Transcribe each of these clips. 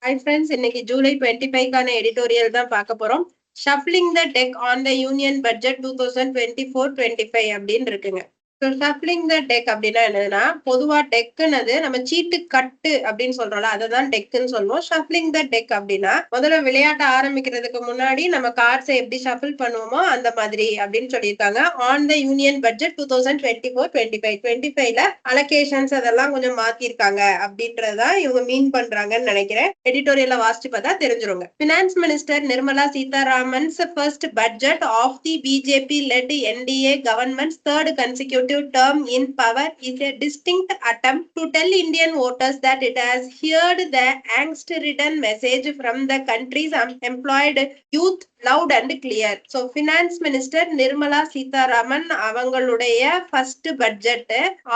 Hi friends, இன்னைக்கு July 25க்கான editorial தான் பார்க்க போறோம். Shuffling the tech on the union budget 2024-25 அப்படின்னு இருக்குங்க. ஷஃப்லிங் த டெக் அப்படின்னா என்னதுன்னா, பொதுவா டெக்குனது நம்ம சீட்டு கட்டு அப்படின்னு சொல்றோம்ல, அததான் டெக்குன்னு சொல்லுவோம். ஷஃப்லிங் த டெக் அப்படின்னா முதல்ல விளையாட்ட ஆரம்பிக்கிறதுக்கு முன்னாடி நம்ம கார்ட்ஸை எப்படி ஷஃபிள் பண்ணுவோமோ அந்த மாதிரி அப்படின்னு சொல்லியிருக்காங்க. On the union budget 2024-25 allocations அதெல்லாம் கொஞ்சம் மாத்திருக்காங்க அப்படின்றதான் இவங்க மீன் பண்றாங்கன்னு நினைக்கிறேன். எடிட்டோரியல்ல வாசிச்சு பார்த்தா தெரிஞ்சிருங்க. Finance minister Nirmala Sitharaman's first budget of the BJP led NDA government's third consecutive term in power is a distinct attempt to tell Indian voters that it has heard the angst-ridden message from the country's employed youth loud and clear. So finance minister Nirmala Sitharaman அவங்களுடைய first budget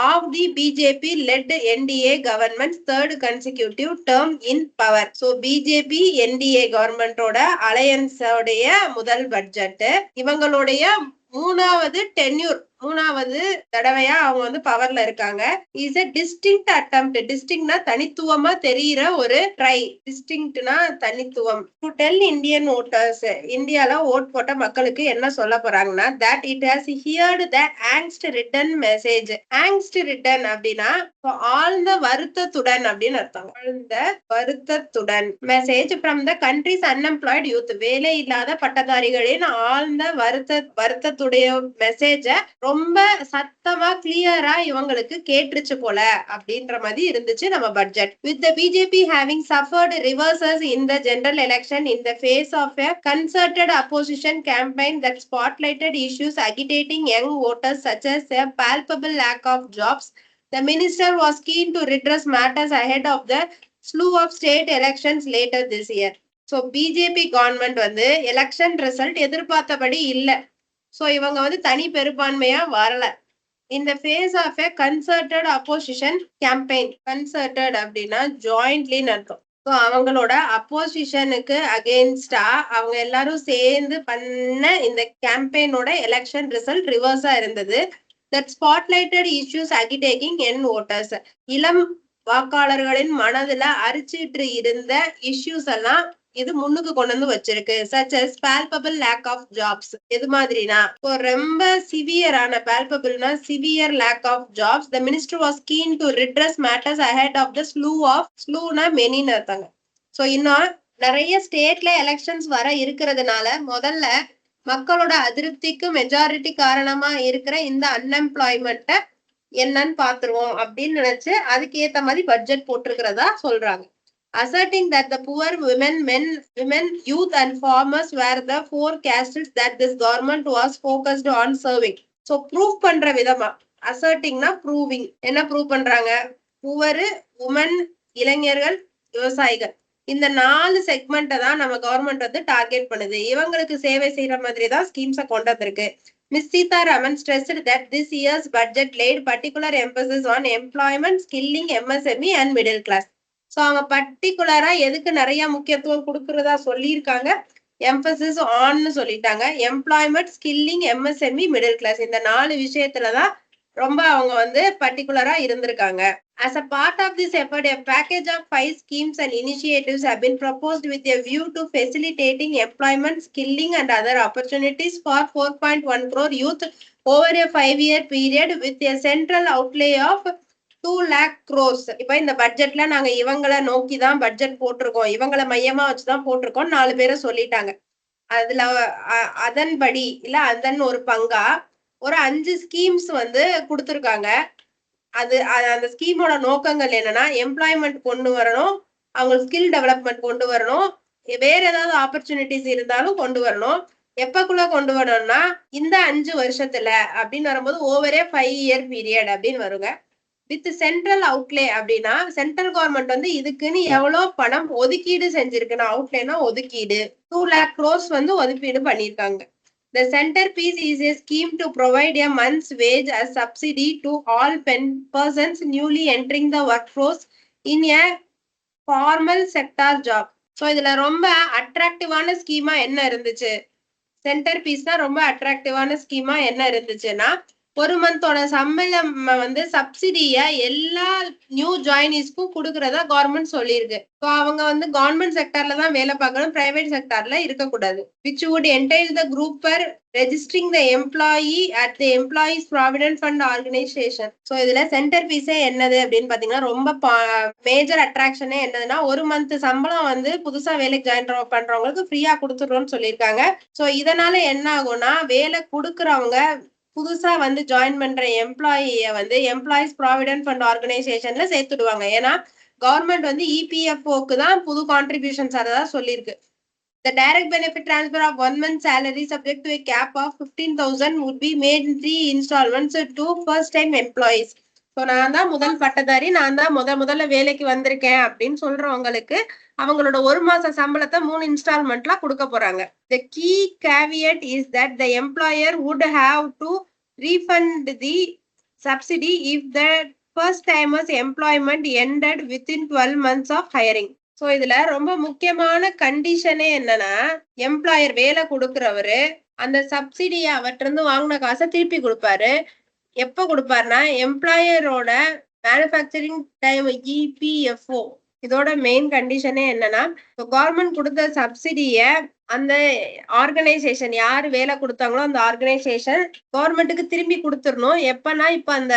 of the BJP led NDA government's third consecutive term in power. So BJP NDA government ஓட alliance உடைய முதல் budget, இவங்களுடைய மூணாவது tenure, மூணாவது தடவையா அவங்க வந்து பவர்ல இருக்காங்க. Is a distinct attempt. டிஸ்டிங்க்ட்னா தனித்துவமா தெரியிற ஒரு ட்ரை. டிஸ்டிங்க்ட்னா தனித்துவம். டு டெல் இந்தியன் ஓட்டர்ஸ், இந்தியால ஓட் போட்ட மக்களுக்கு என்ன சொல்ல போறாங்கன்னா, that it has heard the angst ridden message. angst ridden அப்படின்னா ஆழ்ந்த வருத்தத்துடன் அப்படின்னு அர்த்தம். ஆழ்ந்த வருத்தத்துடன் message from the country's unemployed youth, வேலை இல்லாத பட்டதாரிகளின் ஆழ்ந்த வருத்தத்துடைய மெசேஜ ரொம்ப சத்தமா கிளியரா இவங்களுக்கு கேட்டுருச்சு போல அப்படின்ற மாதிரி இருந்துச்சு நம்ம budget. With the BJP having suffered reverses in the general election in the face of a concerted opposition campaign that spotlighted issues agitating young voters such as a palpable lack of jobs, the minister was keen to redress matters ahead of the slew of state elections later this year. So BJP government வந்து election result எதிர்பார்த்தபடி இல்ல. So இவங்க வந்து தனி பெரும்பான்மையா வரல. இந்த phase of a concerted opposition campaign, concerted அப்படின்னா ஜாயிண்ட்லின்னு அர்த்தம். ஸோ அவங்களோட அப்போசிஷனுக்கு அகெயின்ஸ்டா அவங்க எல்லாரும் சேர்ந்து பண்ண இந்த கேம்பெயினோட எலெக்ஷன் ரிசல்ட் ரிவர்ஸா இருந்தது. That spotlighted issues agitating young voters, இளம் வாக்காளர்களின் மனதுல அரிச்சிட்டு இருந்த இஷ்யூஸ் எல்லாம் இது முன்னுக்கு கொண்டு வந்து வச்சிருக்கு. such as palpable lack of jobs, எது மாதிரினா ரொம்ப சிவியரான, palpableனா severe lack of jobs. the minister was keen to redress matters ahead of the slewனா மெனின்னு அர்த்தங்க. ஸோ இன்னும் நிறைய ஸ்டேட்ல எலெக்ஷன்ஸ் வர இருக்கிறதுனால முதல்ல மக்களோட அதிருப்திக்கு மெஜாரிட்டி காரணமா இருக்கிற இந்த அன்எம்ப்ளாய்மெண்ட்டை என்னன்னு பாத்துருவோம் அப்படின்னு நினைச்சு அதுக்கு ஏத்த மாதிரி பட்ஜெட் போட்டிருக்கிறதா சொல்றாங்க. asserting that the poor women, youth and farmers were the four castes that this government was focused on serving. So proof பண்ற விதமா, assertingனா proving, என்ன ப்ரூவ் பண்றாங்க, புவர், உமன், இளைஞர்கள், விவசாயிகள், இந்த 4 செக்மெண்ட்டை தான் நம்ம கவர்மெண்ட் வந்து டார்கெட் பண்ணுது. இவங்களுக்கு சேவை செய்யற மாதிரி தான் ஸ்கீம்ஸை கொண்டு வந்திருக்கு. Ms. Sitharaman stressed that this year's budget laid particular emphasis on employment, skilling, MSME and middle class. So அவங்க பர்டிகுலரா எதுக்கு நிறைய முக்கியத்துவம் கொடுக்கறதா சொல்லியிருக்காங்க, எம்பசிஸ் ஆன்னு சொல்லிட்டாங்க. Employment, skilling, MSME, middle class, இந்த 4 விஷயத்துலதான் ரொம்ப அவங்க வந்து பர்டிகுலரா இருந்திருக்காங்க. As a part of this effort, a package of 5 schemes and initiatives have been proposed with a view to facilitating employment, skilling and other opportunities for 4.1 crore youth over a 5-year period with a central outlay of 2 lakh crores. இப்ப இந்த பட்ஜெட்ல நாங்க இவங்களை நோக்கிதான் budget போட்டிருக்கோம், இவங்களை மையமா வச்சுதான் போட்டிருக்கோம் 4 பேரை சொல்லிட்டாங்க. அதுல அதன்படி இல்ல அதன் ஒரு பங்கா ஒரு 5 ஸ்கீம்ஸ் வந்து கொடுத்திருக்காங்க. அந்த ஸ்கீமோட நோக்கங்கள் என்னன்னா, எம்ப்ளாய்மெண்ட் கொண்டு வரணும், அவங்க ஸ்கில் டெவலப்மெண்ட் கொண்டு வரணும், வேற ஏதாவது ஆப்பர்ச்சுனிட்டிஸ் இருந்தாலும் கொண்டு வரணும். எப்பக்குள்ள கொண்டு வரணும்னா இந்த 5 வருஷத்துல அப்படின்னு வரும்போது ஓவரே 5-year பீரியட் அப்படின்னு வருங்க. வித் சென்ட்ரல் அவுட்லே அப்படின்னா சென்ட்ரல் கவர்மெண்ட் வந்து இதுக்குன்னு எவ்வளவு பணம் ஒதுக்கீடு செஞ்சிருக்குன்னா, அவுட்லேனா ஒதுக்கீடு 2 lakh crores வந்து ஒதுக்கீடு பண்ணிருக்காங்க. The centerpiece is a scheme to provide a month's wage as subsidy to all persons newly entering the workforce in a formal sector job. So இதுல ரொம்ப அட்ராக்டிவான ஸ்கீமா என்ன இருந்துச்சு, சென்டர் பீஸ் தான் ரொம்ப அட்ராக்டிவான ஸ்கீமா என்ன இருந்துச்சுன்னா, ஒரு மந்தோட சம்பளம் வந்து சப்சிடிய எல்லா நியூ ஜாயினிஸ்க்கும் கொடுக்கறதா கவர்மெண்ட் சொல்லியிருக்கு. ஸோ அவங்க வந்து கவர்மெண்ட் செக்டர்ல தான் வேலை பார்க்கணும், பிரைவேட் செக்டர்ல இருக்கக்கூடாது. Which would entail the group per registering the employee at the employees provident fund organisation. So இதுல சென்டர் ஃபீஸே என்னது அப்படின்னு பாத்தீங்கன்னா, ரொம்ப மேஜர் அட்ராக்ஷனே என்னதுன்னா, ஒரு மந்த் சம்பளம் வந்து புதுசா வேலைக்கு ஜாயின் பண்றவங்களுக்கு ஃப்ரீயா கொடுத்துருவோம்னு சொல்லியிருக்காங்க. ஸோ இதனால என்ன ஆகும்னா, வேலை கொடுக்கறவங்க புதுசா வந்து ஜாயின் பண்ற எம்ப்ளாயிய வந்து எம்ப்ளாயிஸ் ப்ராவிடென்ட் ஃபண்ட் ஆர்கனைசேஷன்ல சேர்த்துடுவாங்க. ஏன்னா கவர்மெண்ட் வந்து இபிஎஃப்ஓக்கு தான் புது கான்ட்ரிபியூஷன்ஸ் அதா சொல்லியிருக்கு. The direct benefit transfer of 1 month salary subject to a cap of 15,000 would be made in 3 installments to first time employees. So நான் தான் முதல் பட்டதாரி, நான் தான் முதல்ல வேலைக்கு வந்திருக்கேன் அப்படின்னு சொல்றவங்களுக்கு அவங்களோட ஒரு மாச சம்பளத்தை 3 இன்ஸ்டால்மெண்ட்ல கொடுக்க போறாங்க. The key caveat is that the employer would have to refund the subsidy if the first timer's employment ended within 12 months of hiring. So இதுல ரொம்ப முக்கியமான கண்டிஷனே என்னன்னா, எம்ப்ளாயர் வேலை கொடுக்கறவரு அந்த சப்சிடிய அவற்றிருந்து வாங்கின காசை திருப்பி கொடுப்பாரு. எப்ப கொடுப்பாருன்னா, எம்ப்ளாயரோட மேனுஃபேக்சரிங் டைம் இபிஎஃப்ஓ இதோட மெயின் கண்டிஷனே என்னன்னா, கவர்மெண்ட் கொடுத்த சப்சிடிய அந்த ஆர்கனைசேஷன் யாரு வேலை கொடுத்தாங்களோ அந்த ஆர்கனைசேஷன் கவர்மெண்ட்டுக்கு திரும்பி கொடுத்துடணும். எப்பன்னா, இப்ப அந்த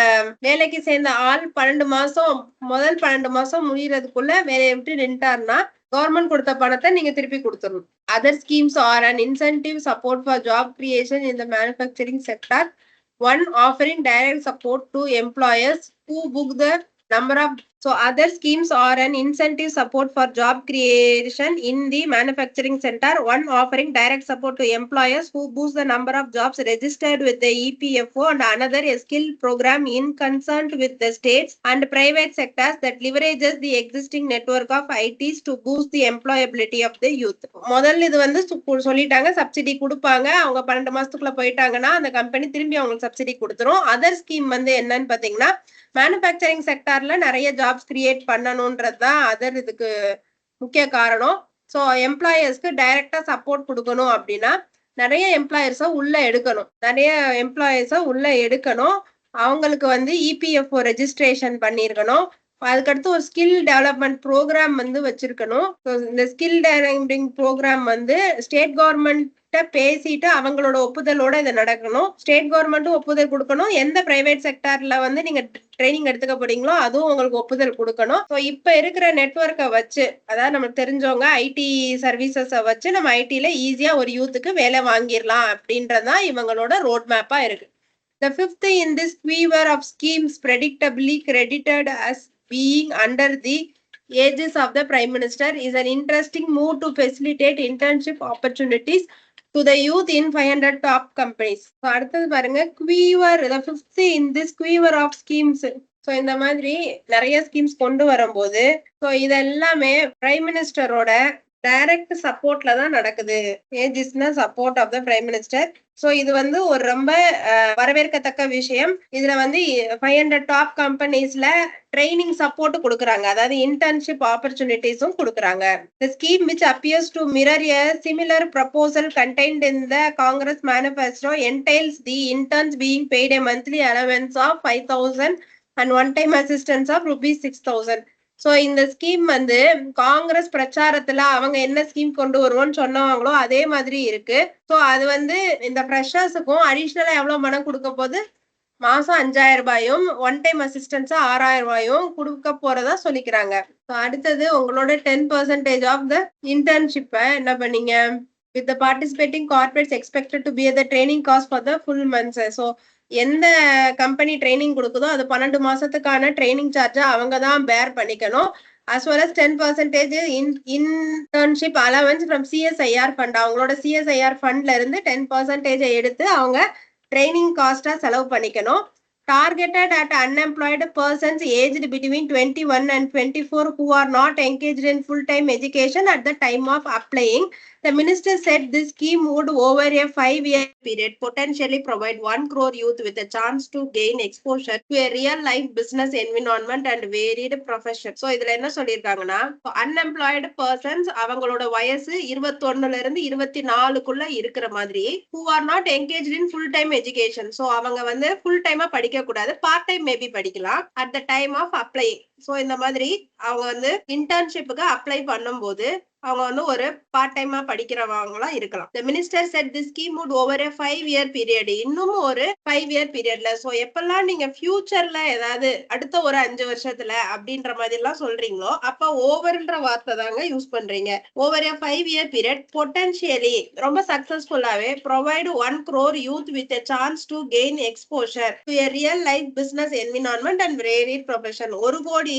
வேலைக்கு சேர்ந்த ஆள் 12 மாசம் முதல் 12 மாசம் முடியறதுக்குள்ள வேலையை விட்டு நின்ட்டாருன்னா கவர்மெண்ட் கொடுத்த பணத்தை நீங்க திருப்பி கொடுத்துடணும். Other schemes are an incentive support for job creation in the manufacturing sector. One offering direct support to employers who book the number of. So other schemes are an incentive support for job creation in the manufacturing sector. One offering direct support to employers who boost the number of jobs registered with the EPFO, and another a skill program in concern with the states and private sectors that leverages the existing network of ITs to boost the employability of the youth. முதல்ல இது வந்து சொல்லிட்டாங்க, subsidy கொடுப்பாங்க. அவங்க 12 மாசத்துக்குள்ள போயிட்டாங்கன்னா அந்த company திரும்பி அவங்களுக்கு சப்சிடி கொடுத்துரும். அதர் ஸ்கீம் வந்து என்னன்னு பாத்தீங்கன்னா, மேனுஃபேக்சரிங் செக்டார்ல நிறைய ஜாப்ஸ் கிரியேட் பண்ணணும்ன்றதுதான் அதர் இதுக்கு முக்கிய காரணம். ஸோ எம்ப்ளாயர்ஸ்க்கு டைரக்டா சப்போர்ட் கொடுக்கணும் அப்படின்னா நிறைய எம்ப்ளாயர்ஸை உள்ள எடுக்கணும். அவங்களுக்கு வந்து இபிஎஃப்ஓ ரெஜிஸ்ட்ரேஷன் பண்ணிருக்கணும். அதுக்கடுத்து ஒரு ஸ்கில் டெவலப்மெண்ட் ப்ரோக்ராம் வந்து வச்சிருக்கணும். இந்த ஸ்கில் டெவலப்மெண்ட் ப்ரோக்ராம் வந்து ஸ்டேட் கவர்மெண்ட் பேசிட்டு அவங்களோட ஒப்புதலோட இதை நடக்கணும். ஸ்டேட் கவர்மெண்ட்டும் ஒப்புதல் கொடுக்கணும். எந்த பிரைவேட் செக்டார்ல வந்து நீங்க ட்ரைனிங் எடுத்துக்க போறீங்களோ அதுவும் உங்களுக்கு ஒப்புதல் கொடுக்கணும். ஸோ இப்ப இருக்கிற நெட்வொர்க்கை வச்சு, அதாவது நமக்கு தெரிஞ்சவங்க ஐடி சர்வீசஸை வச்சு நம்ம ஐடில ஈஸியா ஒரு யூத்துக்கு வேலை வாங்கிடலாம் அப்படின்றதான் இவங்களோட ரோட் மேப்பா இருக்கு. The fifth in this quiver of schemes predictably credited as being under the aegis of the Prime Minister is an interesting move to facilitate internship opportunities to the youth in 500 top companies. So அடுத்தது பாருங்க, quiver, the fifth in this quiver of schemes. So இந்த மாதிரி நிறைய schemes கொண்டு வரும்போது so இதெல்லாமே prime மினிஸ்டரோட direct சப்போர்ட்ல தான் நடக்குது. ஏஜிஸ்னா support of the prime minister. So இது வந்து ஒரு ரொம்ப வரவேற்கத்தக்க விஷயம். இதுல வந்து 500 டாப் கம்பெனிஸ்ல ட்ரைனிங் சப்போர்ட் கொடுக்குறாங்க, அதாவது இன்டர்ன்ஷிப் ஆப்பர்ச்சுனிட்டிஸும் கொடுக்குறாங்க. The scheme which appears to mirror a similar proposal contained in the Congress manifesto entails the interns being paid a monthly allowance of 5,000 and one-time assistance of rupees 6,000. So இந்த scheme வந்து காங்கிரஸ் பிரச்சாரத்துல அவங்க என்ன scheme கொண்டு வருவோம்னு சொன்னவங்களோ அதே மாதிரி இருக்கு. So அது வந்து இந்த ஃப்ரெஷர்ஸுக்கும் அடிஷ்னலா எவ்வளவு பணம் கொடுக்க போது, மாசம் 5,000 ரூபாயும் ஒன் டைம் அசிஸ்டன்ஸா 6,000 ரூபாயும் கொடுக்க போறதா சொல்லிக்கிறாங்க. ஸோ அடுத்தது உங்களோட 10% ஆஃப் த இன்டர்ன்ஷிப்பை என்ன பண்ணீங்க, with the participating corporates expected to bear the training cost for the full months. So எந்த கம்பெனி ட்ரைனிங் கொடுக்குதோ அது 12 மாசத்துக்கான ட்ரைனிங் சார்ஜை அவங்க தான் பேர் பண்ணிக்கணும். as well as 10% internship allowance from CSIR fund. அவங்களோட CSIR ஃபண்ட்ல இருந்து 10% எடுத்து அவங்க ட்ரைனிங் காஸ்டா செலவு பண்ணிக்கணும். Targeted at unemployed persons aged between 21 and 24 who are not engaged in full-time education at the time of applying. The minister said this scheme would over a 5-year period potentially provide 1 crore youth with a chance to gain exposure to a real life business environment and varied profession. So இதுல என்ன சொல்லிருக்காங்கன்னா unemployed persons அவங்களோட வயசு 21ல இருந்து 24க்குள்ள இருக்கிற மாதிரி who are not engaged in full time education. So அவங்க வந்து full time படிக்க கூடாது, பார்ட் டைம் மேபி படிக்கலாம் at the time of applying. So இந்த மாதிரி அவங்க வந்து இன்டர்ன்ஷிப்புக்கு அப்ளை பண்ணும்போது அவங்க வந்து ஒரு பார்ட் டைமா படிக்கிறவங்களா இருக்கலாம். The minister said this scheme would over a 5-year period. இன்னும் ஒரு 5-year periodல சோ எப்பெல்லாம் நீங்க ஃபியூச்சர்ல ஏதாவது அடுத்த ஒரு 5 வருஷத்துல அப்படின்ற மாதிரி எல்லாம் சொல்றீங்களோ அப்ப ஓவர்ன்ற வார்த்தை தாங்க யூஸ் பண்றீங்க. Over a 5-year period potentially ரொம்ப சக்சஸ்ஃபுல்லாவே provide 1 crore youth with a chance to gain exposure to a real life business environment and varied profession. 1 கோடி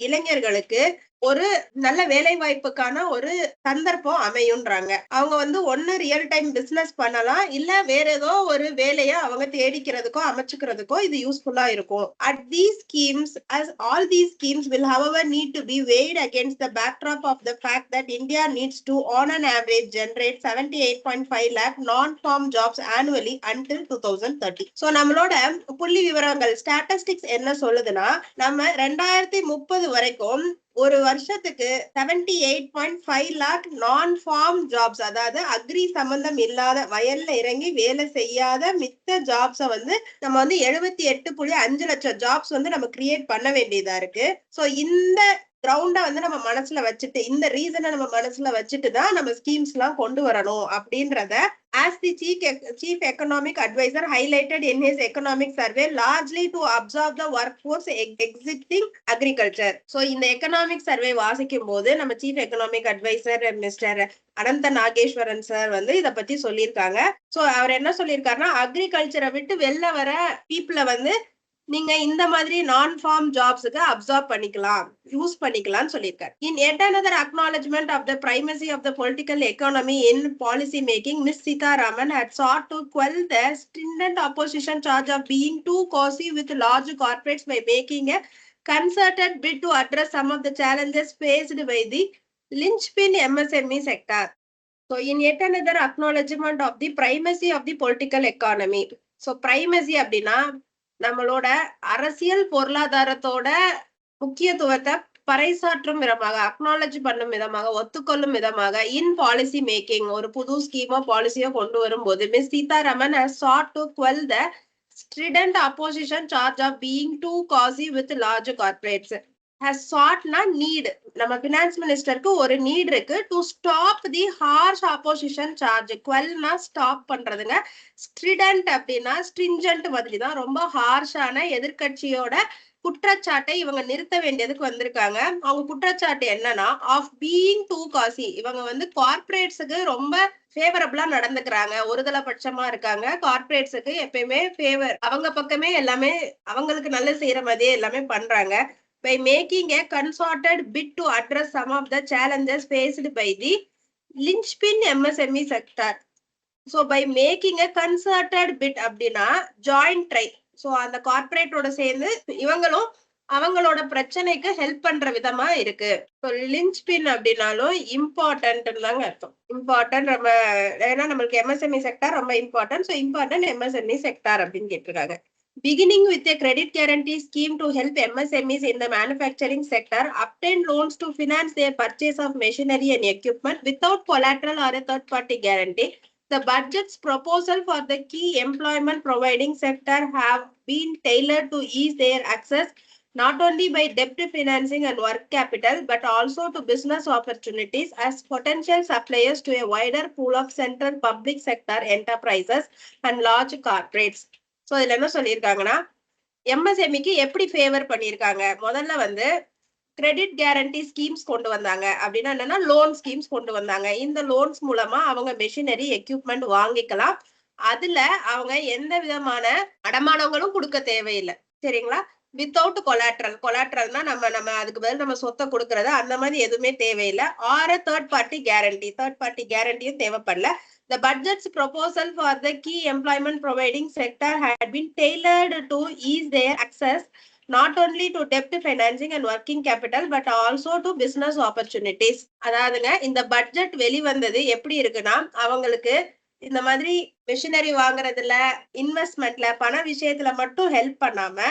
இளைஞர்களுக்கு ஒரு நல்ல வேலை வாய்ப்புக்கான ஒரு சந்தர்ப்பம் அமையும்ன்றாங்க. அவங்க வந்து ஒன்னு ரியல் டைம் பிசினஸ் பண்ணலாம், இல்ல வேற ஏதோ ஒரு வேலையை அவங்க தேடிக்கிறதுக்கோ அமைச்சுக்கிறதுக்கோ இது யூஸ்ஃபுல்லா இருக்கும். At these schemes, as all these schemes will however need to be weighed against the backdrop of the fact that India needs to on an average generate 78.5 lakh non-farm jobs annually until 2030. So நம்மளோட புள்ளி விவரங்கள் statistics என்ன சொல்லுதுன்னா நம்ம 2030 வரைக்கும் ஒரு வருஷத்துக்கு 78.5 lock நான் ஃபார்ம் ஜாப்ஸ், அதாவது அக்ரி சம்பந்தம் இல்லாத வயல்ல இறங்கி வேலை செய்யாத மித்த ஜாப்ஸ வந்து நம்ம வந்து 78.5 லட்சம் ஜாப்ஸ் வந்து நம்ம கிரியேட் பண்ண வேண்டியதா இருக்கு. சோ இந்த கிரவுண்ட வந்து நம்ம மனசுல வச்சுட்டு இந்த ரீசனை நம்ம மனசுல வச்சுட்டு தான் நம்ம ஸ்கீம்ஸ் எல்லாம் கொண்டு வரணும் அப்படின்றத as the chief economic advisor highlighted in his economic survey largely to absorb the workforce exiting agriculture. So இந்த economic survey வாசிக்கும் போது நம்ம chief economic advisor மிஸ்டர் அனந்த நாகேஸ்வரன் சார் வந்து இத பத்தி சொல்லியிருக்காங்க. சோ அவர் என்ன சொல்லியிருக்காருன்னா அக்ரிகல்ச்சரை விட்டு வெளில வர பீப்புளை வந்து நீங்க இந்த மாதிரி நான் ஃபார்ம் ஜாப்ஸ்க்கு அப்சார்ப் பண்ணிக்கலாம், யூஸ் பண்ணிக்கலாம்னு சொல்லியிருக்காரு. In yet another acknowledgement of the primacy of the political economy in policy making, Ms. Sitharaman had sought to quell the strident opposition charge of being too cozy with large corporates by making a concerted bid to address some of the challenges faced by the linchpin MSME sector. So in yet another acknowledgement of the primacy of the political economy. So primacy அப்படின்னா நம்மளோட அரசியல் பொருளாதாரத்தோட முக்கியத்துவத்தை பறைசாற்றும் விதமாக, acknowledge பண்ணும் விதமாக, ஒத்துக்கொள்ளும் விதமாக இன் policy making ஒரு புது ஸ்கீமோ பாலிசியோ கொண்டு வரும்போது miss Sitharaman has sought to quell the strident opposition charge of being too cozy with large corporates. has sought na need, நம்ம finance மினிஸ்டருக்கு ஒரு நீட் இருக்கு to stop the harsh opposition charge. quellனா ஸ்டாப் பண்றதுங்க, strident அப்படின்னா stringent மாதிரி தான், ரொம்ப ஹார்ஷான எதிர்கட்சியோட குற்றச்சாட்டை இவங்க நிறுத்த வேண்டியதுக்கு வந்திருக்காங்க. அவங்க குற்றச்சாட்டு என்னன்னா ஆஃப் பீயிங் டூ காசி, இவங்க வந்து கார்பரேட்ஸுக்கு ரொம்ப ஃபேவரபிளா நடந்துக்கிறாங்க, ஒருதலை பட்சமா இருக்காங்க, கார்பரேட்ஸுக்கு எப்பயுமே ஃபேவர், அவங்க பக்கமே எல்லாமே அவங்களுக்கு நல்ல செய்யற மாதிரியே எல்லாமே பண்றாங்க. By making a concerted bid to address some of the challenges faced by the linchpin MSME sector. So by making a concerted bid அப்படின்னா joint try, so அந்த கார்பரேட்டோட சேர்ந்து இவங்களும் அவங்களோட பிரச்சனைக்கு ஹெல்ப் பண்ற விதமா இருக்கு. லின்ச்பின் அப்படின்னாலும் இம்பார்ட்டன்ட் தாங்க அர்த்தம். இம்பார்ட்டன்ட் நம்ம ஏன்னா நம்மளுக்கு MSME செக்டார் ரொம்ப important, so important MSME sector அப்படின்னு கேட்டிருக்காங்க. Beginning with a credit guarantee scheme to help MSMEs in the manufacturing sector obtain loans to finance their purchase of machinery and equipment without collateral or a third-party guarantee. The budget's proposal for the key employment providing sector have been tailored to ease their access not only by debt financing and work capital but also to business opportunities as potential suppliers to a wider pool of central public sector enterprises and large corporates. So இதுல என்ன சொல்லியிருக்காங்கன்னா எம்எஸ்எம்இக்கு எப்படி favour பண்ணியிருக்காங்க, முதல்ல வந்து credit guarantee schemes கொண்டு வந்தாங்க. அப்படின்னா என்னன்னா லோன் ஸ்கீம்ஸ் கொண்டு வந்தாங்க. இந்த லோன்ஸ் மூலமா அவங்க மெஷினரி எக்யூப்மெண்ட் வாங்கிக்கலாம், அதுல அவங்க எந்த விதமான அடமானங்களும் கொடுக்க தேவையில்லை, சரிங்களா. வித்தவுட் கொலாட்ரல்னா நம்ம அதுக்கு பதில் நம்ம சொத்தை கொடுக்கறது அந்த மாதிரி எதுவுமே தேவையில்லை. ஆர் தேர்ட் பார்ட்டி கேரண்டியும் தேவைப்படல. The budget's proposal for the key employment providing sector had been tailored to ease their access not only to debt financing and working capital but also to business opportunities. அதாவதுங்க இந்த budget வெளிவந்தது எப்படி இருக்குன்னா அவங்களுக்கு இந்த மாதிரி மிஷினரி வாங்குறதுல இன்வெஸ்ட்மெண்ட்ல பண விஷயத்துல மட்டும் ஹெல்ப் பண்ணாம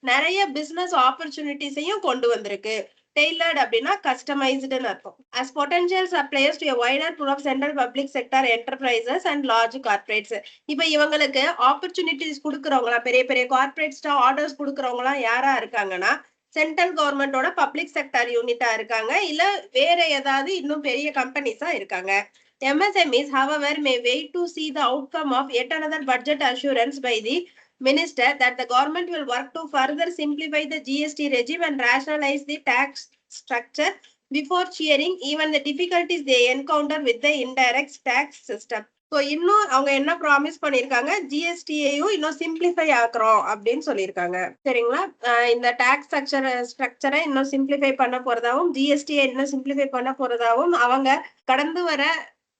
நிறைய பிசினஸ் ஆப்பர்ச்சுனிட்டிஸையும் கொண்டு வந்திருக்கு. Tailored அப்படின்னா கஸ்டமைஸ்டுன்னு அர்த்தம். As potential suppliers to a wider pool of central public sector enterprises and large corporates. இப்ப இவங்களுக்கு ஆப்பர்ச்சுனிட்டிஸ் கொடுக்கறவங்களா பெரிய பெரிய கார்பரேட்ஸ்டா ஆர்டர்ஸ் கொடுக்கறவங்களா யாரா இருக்காங்கன்னா சென்ட்ரல் கவர்மெண்டோட பப்ளிக் செக்டர் யூனிட்டா இருக்காங்க இல்ல வேற ஏதாவது இன்னும் பெரிய கம்பெனிஸா இருக்காங்க. MSMEs, however, may wait to see the outcome of yet another budget assurance by the Minister that the government will work to further simplify the GST regime and rationalize the tax structure before cheering even the difficulties they encounter with the indirect tax system. So இன்னும் அவங்க என்ன promise பண்ணிருக்காங்க, ஜிஎஸ்டியையும் இன்னும் simplify ஆக்குறோம் அப்படின்னு சொல்லியிருக்காங்க. சரிங்களா? இந்த tax ஸ்ட்ரக்சரை இன்னும் சிம்பிளிஃபை பண்ண போறதாவும் ஜிஎஸ்டியை இன்னும் சிம்பிளிஃபை பண்ண போறதாவும் அவங்க கடந்து வர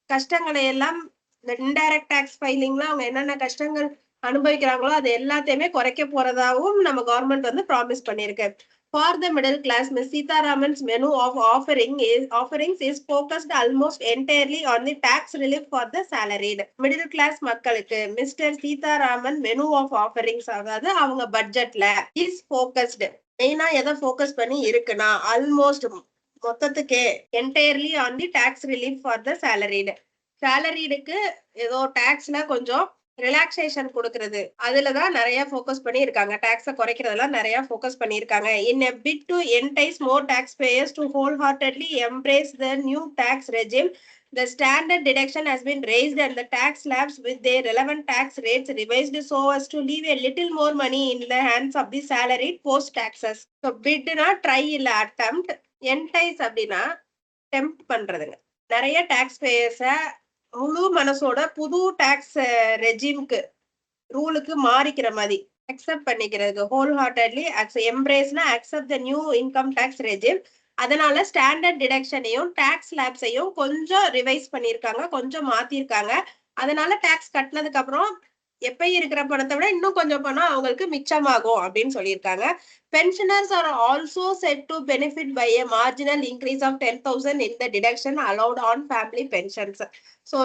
கஷ்டங்களை எல்லாம் இந்த இன்டைரக்ட் டாக்ஸ் ஃபைலிங்ல அவங்க என்னென்ன கஷ்டங்கள் அனுபவிக்கிறாங்களோ அது எல்லாத்தையுமே குறைக்க போறதாவும் நம்ம கவர்மெண்ட் வந்து ப்ராமிஸ் பண்ணிருக்கு. For the middle class, Ms. Sitharaman's menu of offerings is focused almost entirely on the tax relief for the salaried. Middle class மக்களுக்கு mister Sitharaman menu of offerings அதாவது அவங்க பட்ஜெட்ல இஸ் ஃபோக்கஸ்டு மெயினா எதை ஃபோக்கஸ் பண்ணி இருக்குன்னா ஆல்மோஸ்ட் மொத்தத்துக்கே entirely on the tax relief for the salaried. salariedக்கு ஏதோ டாக்ஸ்ல கொஞ்சம் ரிலாக்ஸேஷன் கொடுக்கறது அதுலதான் நிறைய ஃபோக்கஸ் பண்ணி இருக்காங்க. டாக்ஸை குறைக்கிறதெல்லாம் நிறைய ஃபோக்கஸ் பண்ணியிருக்காங்க. இன் a bid to entice more taxpayers to wholeheartedly embrace the new tax regime, the standard deduction has been raised and the tax slabs with their relevant tax rates revised so as to leave a little more money in the hands of the salaried post taxes. So bidனா try இல்ல attempt, entice அப்படின்னா tempt பண்றதுங்க. நிறைய tax பேயர்ஸ முழு மனசோட புது tax ரெஜிம்க்கு ரூலுக்கு மாறிக்கிற மாதிரி accept பண்ணிக்கிறது. ஹோல் ஹார்ட்டட்லி எம்ப்ரேஸ்னா accept the new income tax regime. அதனால ஸ்டாண்டர்ட் டிடக்ஷனையும் டாக்ஸ் லேப்ஸையும் கொஞ்சம் ரிவைஸ் பண்ணியிருக்காங்க, கொஞ்சம் மாத்திருக்காங்க. அதனால டாக்ஸ் கட்டினதுக்கு அப்புறம் எப்பயும் இருக்கிற பணத்தை விட இன்னும் கொஞ்சம் பணம் அவங்களுக்கு மிச்சமாகும் அப்படின்னு சொல்லியிருக்காங்க. Pensioners are also said to benefit by a marginal increase of 10,000 in the deduction allowed on family pensions. So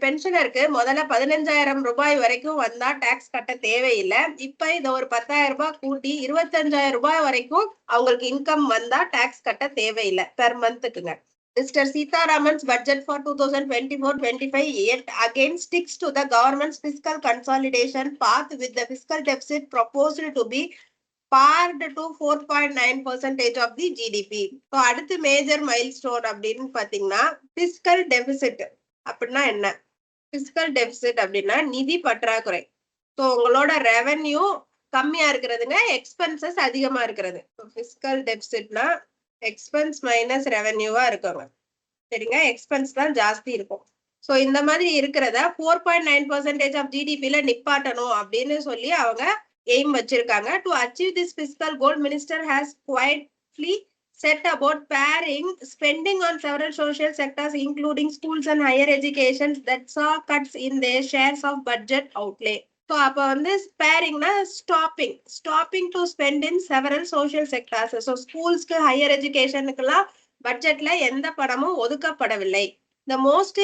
பென்ஷனருக்கு முதல்ல 15,000 ரூபாய் வரைக்கும் வந்தா டாக்ஸ் கட்ட தேவையில்லை. இப்ப இதை ஒரு 10,000 ரூபாய் கூட்டி 25,000 ரூபாய் வரைக்கும் அவங்களுக்கு இன்கம் வந்தா டாக்ஸ் கட்ட தேவையில்லை per மந்த்துக்குங்க. Mr. Sitharaman's budget for 2024-25 yet again sticks to the government's fiscal consolidation path with the fiscal deficit proposed to be pared to 4.9% of the GDP. So அடுத்து மேஜர் மைல்ஸ்டோன் அப்படின்னு பாத்தீங்கன்னா fiscal deficit அப்படின்னா என்ன? Fiscal deficit அப்படின்னா நிதி பற்றாக்குறை. So உங்களோட revenue கம்மியா இருக்கிறதுங்க, எக்ஸ்பென்சஸ் அதிகமா இருக்கிறது. பிஸ்கல் டெபிசிட்னா எக்ஸ்பென்ஸ் மைனஸ் ரெவென்யூவா இருக்குங்க. சரிங்க, எக்ஸ்பென்ஸ் தான் ஜாஸ்தி இருக்கும். ஸோ இந்த மாதிரி இருக்கிறத 4.9% ஆஃப் ஜிடிபில நிப்பாட்டணும் அப்படின்னு சொல்லி அவங்க எய்ம் வச்சிருக்காங்க. To achieve this fiscal goal, minister has quietly set about paring spending on several social sectors including schools and higher education that saw cuts in their shares of budget outlay. So அப்ப வந்து sparingனா stopping to spend in several social sectors. So schools-க்கு higher education-க்குலாம் பட்ஜெட்ல எந்த பணமும் ஒதுக்கப்படவில்லை. The most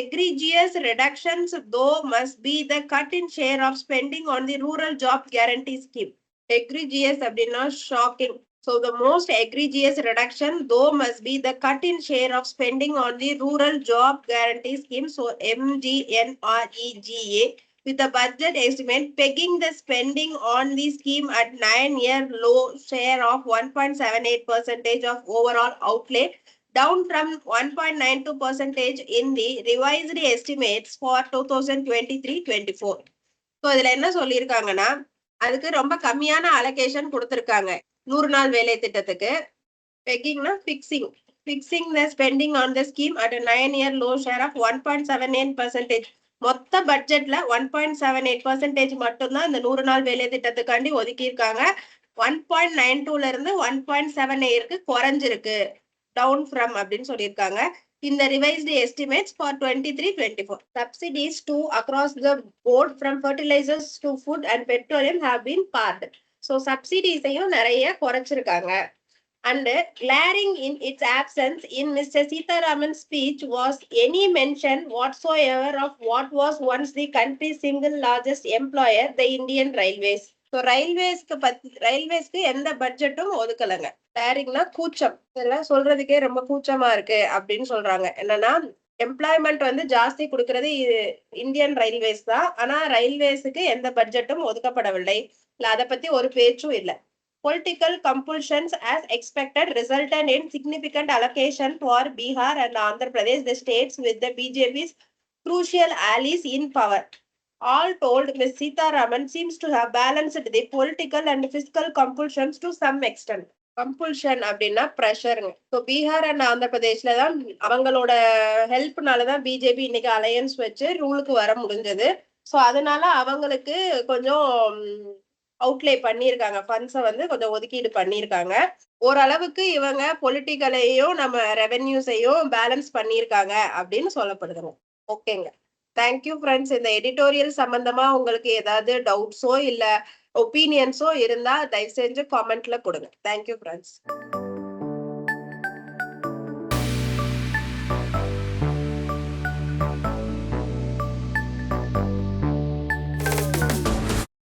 egregious reductions though must be the cut in share of spending on the rural job guarantee scheme. Egregious அப்படின்னா shocking. So the most egregious reduction though must be the cut in share of spending on the rural job guarantee scheme, so MGNREGA, with a budget estimate pegging the spending on the scheme at 9-year low share of 1.78% of overall outlay, down from 1.92% in the revised estimates for 2023-24. So இதுல என்ன சொல்லியிருக்காங்கன்னா அதுக்கு ரொம்ப கம்மியான allocation கொடுத்திருக்காங்க 100 நாள் வேலை திட்டத்துக்கு. பெக்கிங்னா fixing the spending on the scheme at 9-year low share of 1.78%. மொத்த பட்ஜெட்ல 1.78% மட்டும்தான் இந்த 100 நாள் வேலை திட்டத்துக்காண்டி ஒதுக்கி இருக்காங்க. 1.92ல இருந்து 1.78க்கு குறைஞ்சிருக்கு, டவுன் ஃப்ரம் அப்படின்னு சொல்லியிருக்காங்க. In the revised estimates for 23-24, subsidies to across the board from fertilizers to food and petroleum have been pared. So சப்சிடிஸையும் நிறைய குறைச்சிருக்காங்க. And glaring in its absence in Mr. Sitharaman's speech was any mention whatsoever of what was once the country's single largest employer, the Indian Railways. So ரயில்வேஸ்க்கு எந்த பட்ஜெட்டும் ஒதுக்கலைங்க. கிளாரிங்னா கூச்சம், இதெல்லாம் சொல்றதுக்கே ரொம்ப கூச்சமா இருக்கு அப்படின்னு சொல்றாங்க. என்னன்னா எம்ப்ளாய்மெண்ட் வந்து ஜாஸ்தி கொடுக்கறது இந்தியன் ரயில்வேஸ் தான். ஆனா ரயில்வேஸுக்கு எந்த பட்ஜெட்டும் ஒதுக்கப்படவில்லை, இல்ல அதை பத்தி ஒரு பேச்சும் இல்லை. Political compulsions as expected resulted in significant allocation for Bihar and Andhra Pradesh, the states with the BJP's crucial allies in power. All told, Ms. Sitharaman seems to have balanced the political and fiscal compulsions to some extent. Compulsion அப்படின்னா ப்ரெஷருங்க. So Bihar and Andhra பிரதேஷ்ல தான் அவங்களோட ஹெல்ப்னாலதான் BJP இன்னைக்கு alliance வச்சு ரூலுக்கு வர முடிஞ்சது. So அதனால அவங்களுக்கு கொஞ்சம் அவுட்லே பண்ணியிருக்காங்க, ஃபண்ட்ஸை வந்து கொஞ்சம் ஒதுக்கீடு பண்ணியிருக்காங்க. ஓரளவுக்கு இவங்க பொலிட்டிக்கலையும் நம்ம ரெவென்யூஸையும் பேலன்ஸ் பண்ணியிருக்காங்க அப்படின்னு சொல்லப்படுதுங்க. ஓகேங்க, தேங்க்யூ ஃப்ரெண்ட்ஸ். இந்த எடிட்டோரியல் சம்பந்தமா உங்களுக்கு ஏதாவது டவுட்ஸோ இல்ல ஒப்பீனியன்ஸோ இருந்தா தயவு செஞ்சு காமெண்ட்ல கொடுங்க. Thank you friends.